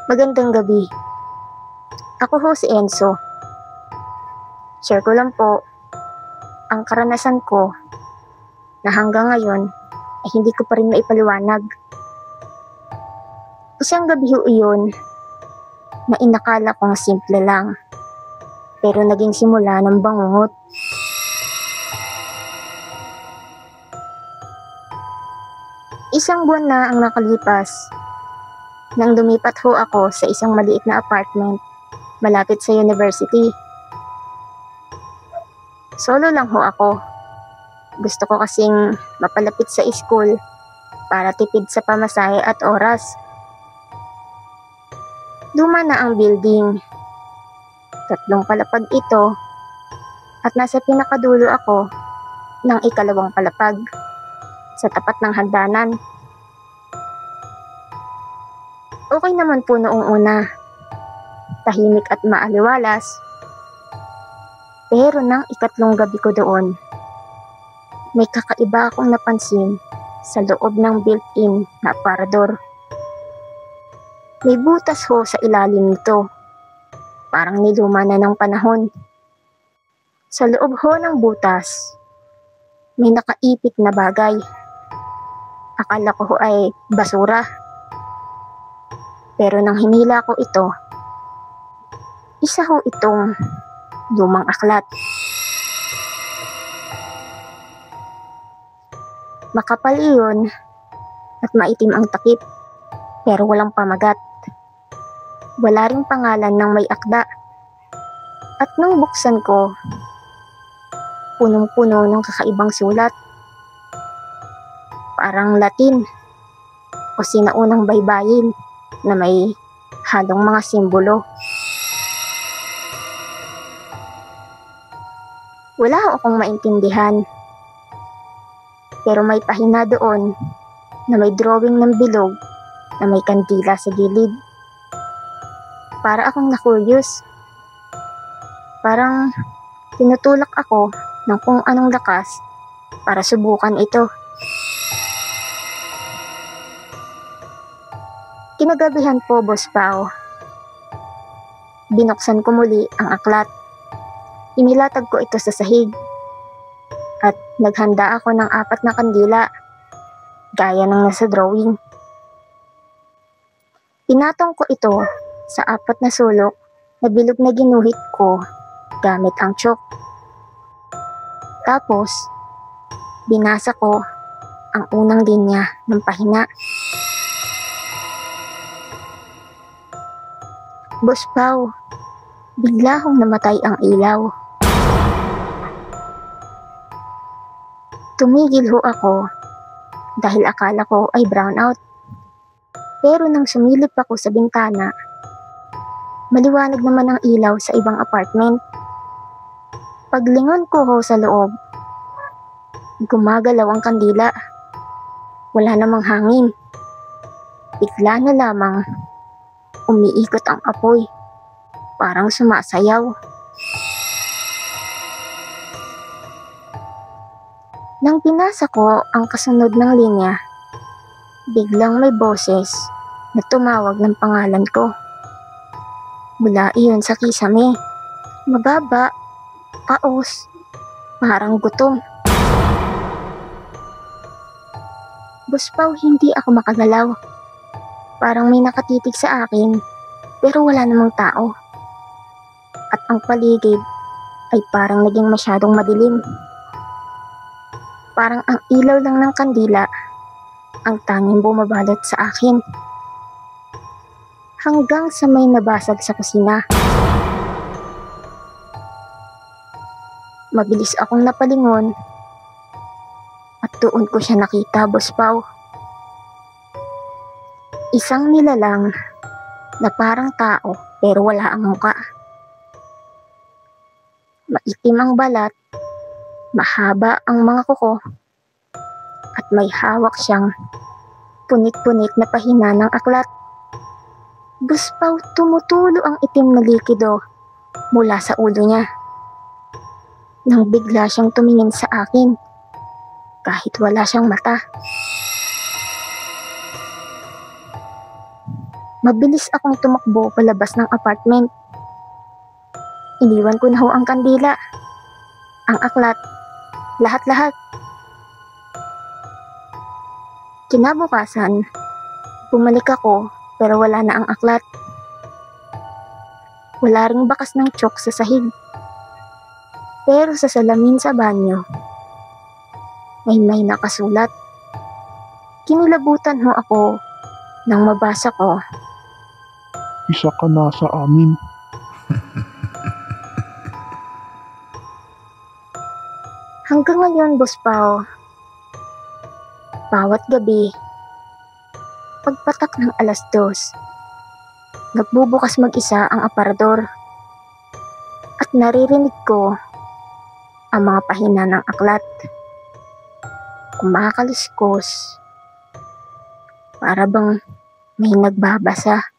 Magandang gabi. Ako ho si Enzo. Share ko lang po ang karanasan ko na hanggang ngayon ay hindi ko pa rin maipaliwanag. Isang gabi ho iyon na inakala kong simple lang, pero naging simula ng bangungot. Isang buwan na ang nakalipas nang lumipat ho ako sa isang maliit na apartment malapit sa university. Solo lang ho ako. Gusto ko kasing mapalapit sa school para tipid sa pamasahe at oras. Luma na ang building. 3 palapag ito at nasa pinakadulo ako ng 2nd palapag sa tapat ng hagdanan. Okay naman po noong una. Tahimik at maaliwalas. Pero nang 3 gabi ko doon, may kakaiba akong napansin sa loob ng built-in na aparador. May butas ho sa ilalim nito. Parang niluma na ng panahon. Sa loob ho ng butas, may nakaipit na bagay. Akala ko ho ay basura. Pero nang hinila ko ito, isa ho itong lumang aklat. Makapal iyon at maitim ang takip, pero walang pamagat. Wala ring pangalan ng may akda. At nung buksan ko, punong-puno ng kakaibang sulat. Parang Latin o sinaunang baybayin na may halong mga simbolo. Wala akong maintindihan. Pero may pahina doon na may drawing ng bilog na may kandila sa gilid. Para akong na-curious. Parang tinutulak ako ng kung anong lakas para subukan ito. Kinagabihan po, Boss Pao. Binuksan ko muli ang aklat. Inilatag ko ito sa sahig. At naghanda ako ng 4 na kandila, gaya ng nasa drawing. Pinatong ko ito sa 4 na sulok na bilog na ginuhit ko gamit ang tsook. Tapos, binasa ko ang unang linya ng pahina. Boss Pao, bigla hong namatay ang ilaw. Tumigil ho ako dahil akala ko ay brownout. Pero nang sumilip ako sa bintana, maliwanag naman ang ilaw sa ibang apartment. Paglingon ko ho sa loob, gumagalaw ang kandila. Wala namang hangin. Bigla na lamang umiikot ang apoy, parang sumasayaw. Nang binasa ko ang kasunod ng linya, biglang may boses na tumawag ng pangalan ko. Mula iyon sa kisame, mababa, paos, parang gutom. Boss Pao, hindi ako makagalaw. Parang may nakatitig sa akin, pero wala namang tao. At ang paligid ay parang naging masyadong madilim. Parang ang ilaw lang ng kandila ang tanging bumabalot sa akin. Hanggang sa may nabasag sa kusina. Mabilis akong napalingon at doon ko siya nakita, Boss Pao. Isang nilalang na parang tao pero wala ang muka. Maitim ang balat, mahaba ang mga kuko, at may hawak siyang punit-punit na pahina ng aklat. Boss Pao, tumutulo ang itim na likido mula sa ulo niya. Nang bigla siyang tumingin sa akin, kahit wala siyang mata. Mabilis akong tumakbo palabas ng apartment. Iniwan ko na ho ang kandila, ang aklat, lahat-lahat. Kinabukasan, bumalik ako pero wala na ang aklat. Wala ring bakas ng tiyok sa sahig. Pero sa salamin sa banyo, may nakasulat. Kinilabutan ho ako nang mabasa ko. Isa ka na sa amin. Hanggang ngayon, Boss Pao, bawat gabi, pagpatak ng 2:00, nagbubukas mag-isa ang aparador at naririnig ko ang mga pahina ng aklat. Kumakaliskos, para bang may nagbabasa.